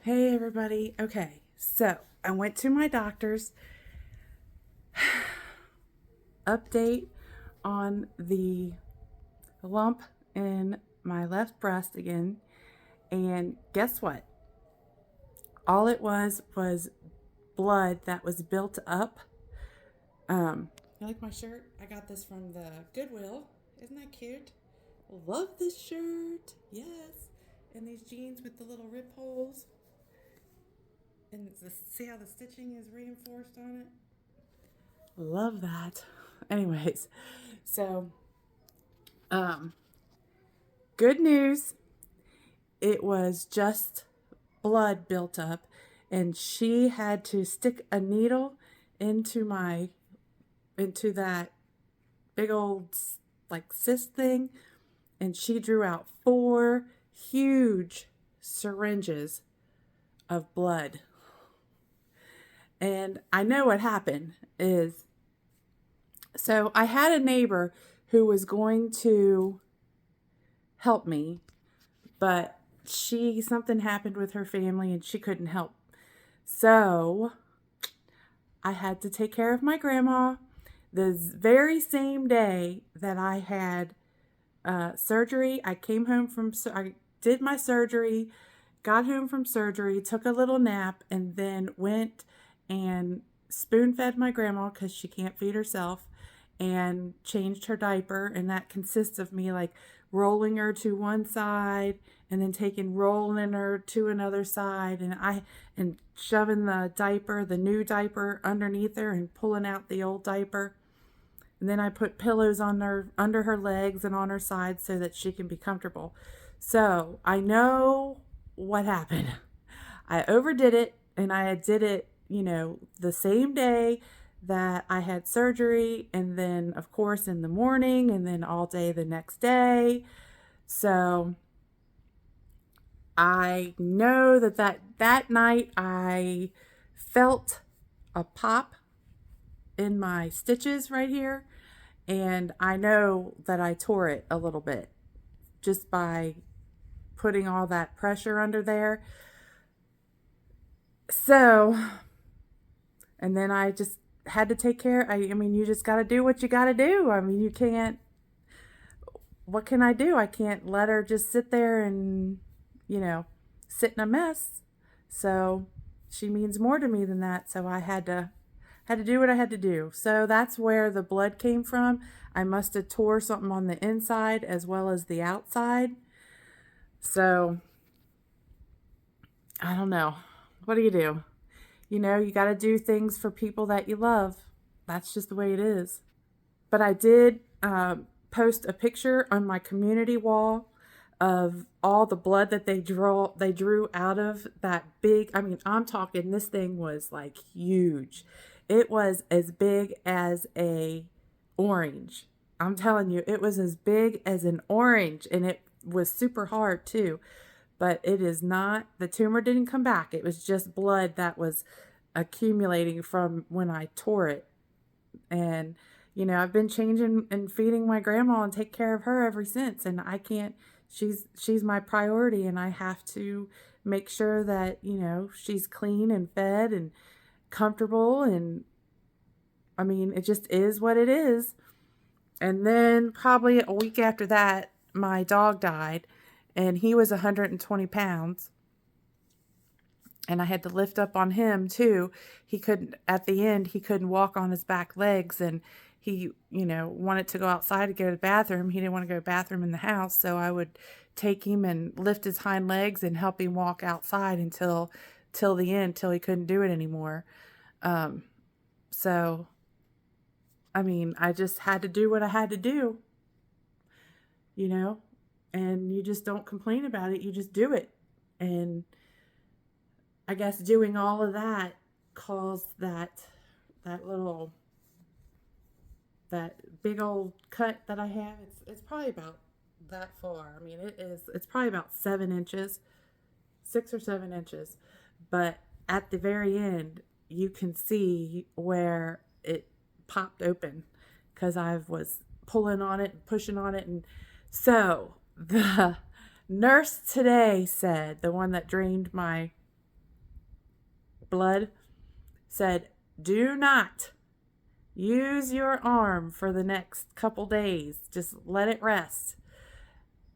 Hey everybody. Okay, so I went to my doctor's update on the lump in my left breast again, and guess what? All it was blood that was built up. You like my shirt? I got this from the Goodwill. Isn't that cute? Love this shirt. Yes. And these jeans with the little rip holes. And see how the stitching is reinforced on it? Love that. Anyways, so um good news. It was just blood built up, and she had to stick a needle into that big old like cyst thing, and she drew out 4 huge syringes of blood. And I know what happened is, so I had a neighbor who was going to help me, but something happened with her family and she couldn't help. So I had to take care of my grandma the very same day that I had surgery. I did my surgery, got home from surgery, took a little nap, and then went and spoon fed my grandma because she can't feed herself, and changed her diaper. And that consists of me like rolling her to one side and then rolling her to another side, and shoving the new diaper underneath her and pulling out the old diaper. And then I put pillows on her, under her legs and on her sides, so that she can be comfortable. So I know what happened. I overdid it, and I did it, the same day that I had surgery, and then, of course, in the morning, and then all day the next day. So I know that night I felt a pop in my stitches right here, and I know that I tore it a little bit just by putting all that pressure under there. So, and then I just had to take care. I mean, you just got to do what you got to do. I mean, you can't, what can I do? I can't let her just sit there and, sit in a mess. So she means more to me than that. So I had to do what I had to do. So that's where the blood came from. I must have tore something on the inside as well as the outside. So I don't know. What do? You got to do things for people that you love. That's just the way it is. But I did post a picture on my community wall of all the blood that they drew out of that big. I mean, I'm talking, this thing was like huge. It was as big as a orange. I'm telling you, it was as big as an orange, and it was super hard too. But it is not, the tumor didn't come back. It was just blood that was accumulating from when I tore it. And I've been changing and feeding my grandma and take care of her ever since, and I can't, she's my priority, and I have to make sure that, she's clean and fed and comfortable. And I mean, it just is what it is. And then probably a week after that, my dog died, and he was 120 pounds. And I had to lift up on him too. At the end, he couldn't walk on his back legs, and he, wanted to go outside to go to the bathroom. He didn't want to go to the bathroom in the house. So I would take him and lift his hind legs and help him walk outside till the end, till he couldn't do it anymore. So, I mean, I just had to do what I had to do, you know, and you just don't complain about it. You just do it. And I guess doing all of that caused that little, that big old cut that I have. It's probably about that far. I mean, it's probably about 7 inches, 6 or 7 inches. But at the very end, you can see where it popped open because I was pulling on it and pushing on it. And so the nurse today said, the one that drained my blood, said, do not use your arm for the next couple days. Just let it rest.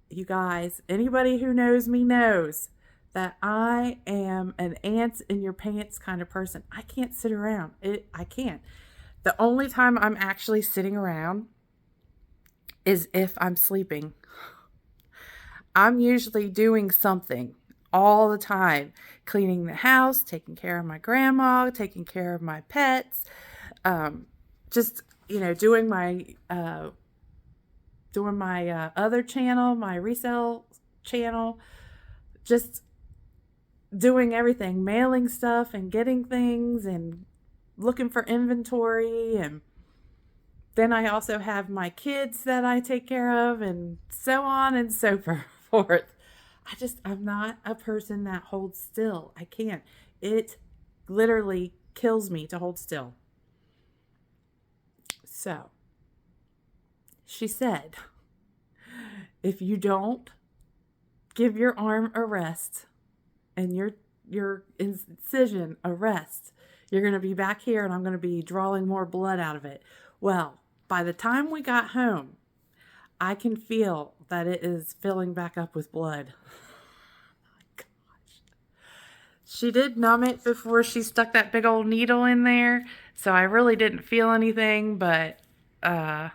You guys, anybody who knows me knows that I am an ants in your pants kind of person. I can't sit around. I can't. The only time I'm actually sitting around is if I'm sleeping. I'm usually doing something all the time, cleaning the house, taking care of my grandma, taking care of my pets, just, doing my other channel, my resale channel, just doing everything, mailing stuff and getting things and looking for inventory. And then I also have my kids that I take care of, and so on and so forth. I'm not a person that holds still. I can't. It literally kills me to hold still. So, she said, if you don't give your arm a rest and your incision a rest, you're going to be back here and I'm going to be drawing more blood out of it. Well, by the time we got home, I can feel that it is filling back up with blood. She did numb it before she stuck that big old needle in there, so I really didn't feel anything, but I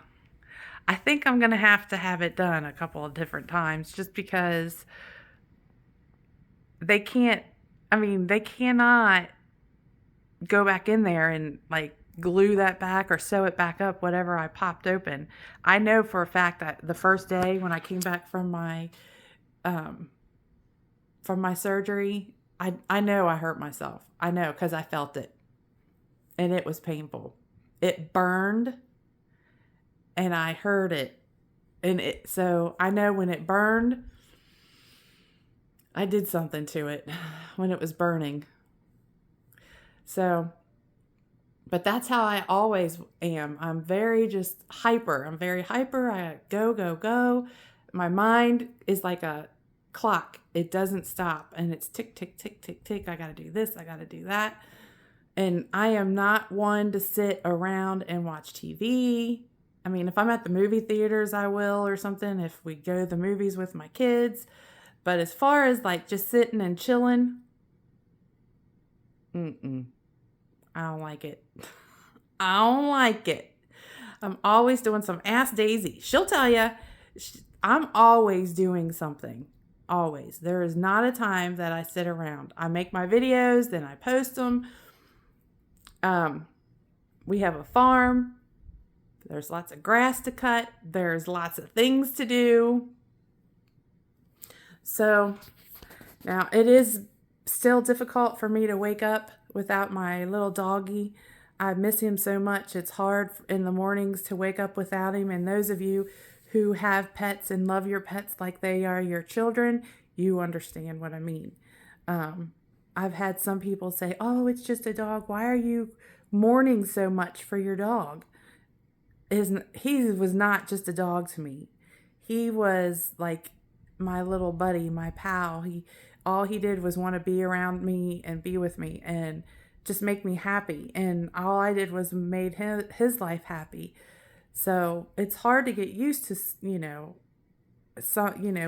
think I'm going to have it done a couple of different times just because they cannot go back in there and like glue that back or sew it back up, whatever I popped open. I know for a fact that the first day when I came back from my surgery, I know I hurt myself. I know because I felt it. And it was painful. It burned and I heard it. So I know when it burned, I did something to it when it was burning. So, but that's how I always am. I'm very just hyper. I'm very hyper. I go, go, go. My mind is like a clock. It doesn't stop, and it's tick, tick, tick, tick, tick. I got to do this. I got to do that. And I am not one to sit around and watch TV. I mean, if I'm at the movie theaters, I will, or something, if we go to the movies with my kids. But as far as like just sitting and chilling, I don't like it. I don't like it. I'm always doing some. Ask Daisy. She'll tell you. I'm always doing something. Always. There is not a time that I sit around. I make my videos, then I post them. We have a farm. There's lots of grass to cut. There's lots of things to do. So now it is still difficult for me to wake up without my little doggy. I miss him so much. It's hard in the mornings to wake up without him. And those of you who have pets and love your pets like they are your children, you understand what I mean. I've had some people say, oh, it's just a dog. Why are you mourning so much for your dog? He was not just a dog to me. He was like my little buddy, my pal. All he did was want to be around me and be with me and just make me happy. And all I did was made his life happy. So it's hard to get used to,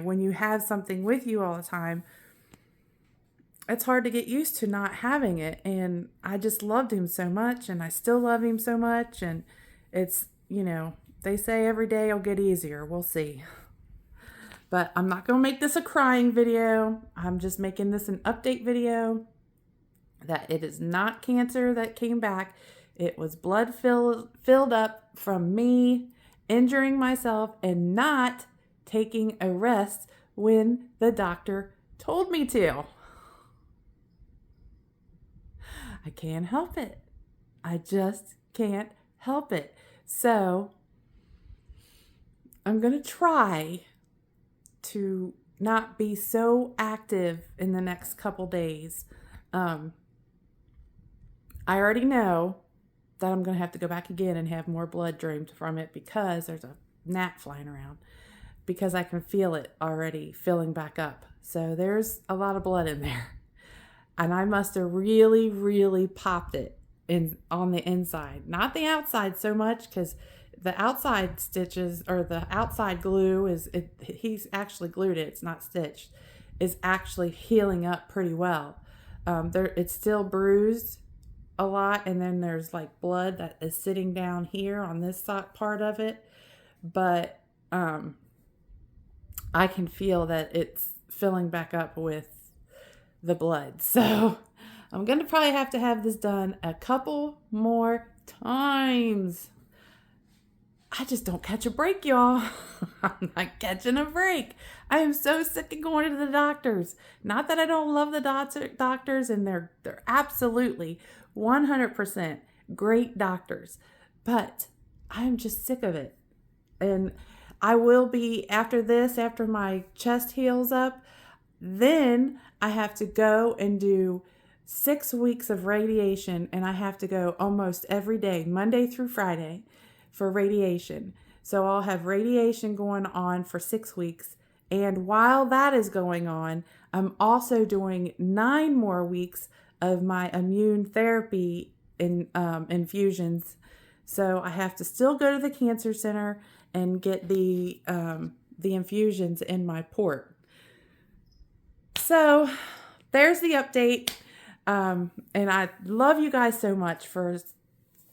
when you have something with you all the time, it's hard to get used to not having it. And I just loved him so much, and I still love him so much. And it's, they say every day will get easier. We'll see. But I'm not going to make this a crying video. I'm just making this an update video that it is not cancer that came back. It was blood filled up from me injuring myself and not taking a rest when the doctor told me to. I can't help it. I just can't help it. So I'm going to try to not be so active in the next couple days. I already know that I'm going to have to go back again and have more blood drained from it because there's a gnat flying around, because I can feel it already filling back up. So there's a lot of blood in there. and I must have really, really popped it in on the inside, not the outside so much, because the outside stitches or the outside glue he's actually glued it. It's not stitched. Is actually healing up pretty well. It's still bruised a lot, and then there's like blood that is sitting down here on this part of it, but I can feel that it's filling back up with the blood. So I'm going to probably have to have this done a couple more times. I just don't catch a break, y'all. I'm not catching a break. I am so sick of going to the doctors. Not that I don't love the doctors, and they're absolutely 100% great doctors, but I'm just sick of it. And I will be, after this, after my chest heals up, then I have to go and do 6 weeks of radiation, and I have to go almost every day, Monday through Friday, for radiation. So I'll have radiation going on for 6 weeks. And while that is going on, I'm also doing 9 more weeks of my immune therapy infusions. So I have to still go to the cancer center and get the infusions in my port. So there's the update. And I love you guys so much for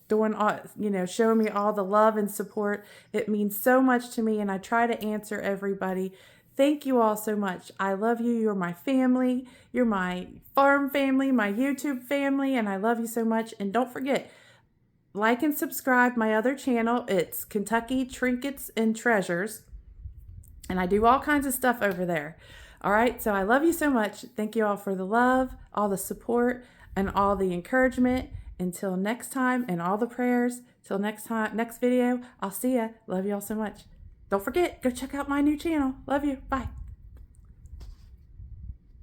doing all, showing me all the love and support. It means so much to me, and I try to answer everybody. Thank you all so much. I love you. You're my family. You're my farm family, my YouTube family, and I love you so much. And don't forget, like and subscribe my other channel. It's Kentucky Trinkets and Treasures, and I do all kinds of stuff over there. All right, so I love you so much. Thank you all for the love, all the support, and all the encouragement. Until next time, and all the prayers. Till next video, I'll see ya. Love you all so much. Don't forget, go check out my new channel. Love you. Bye.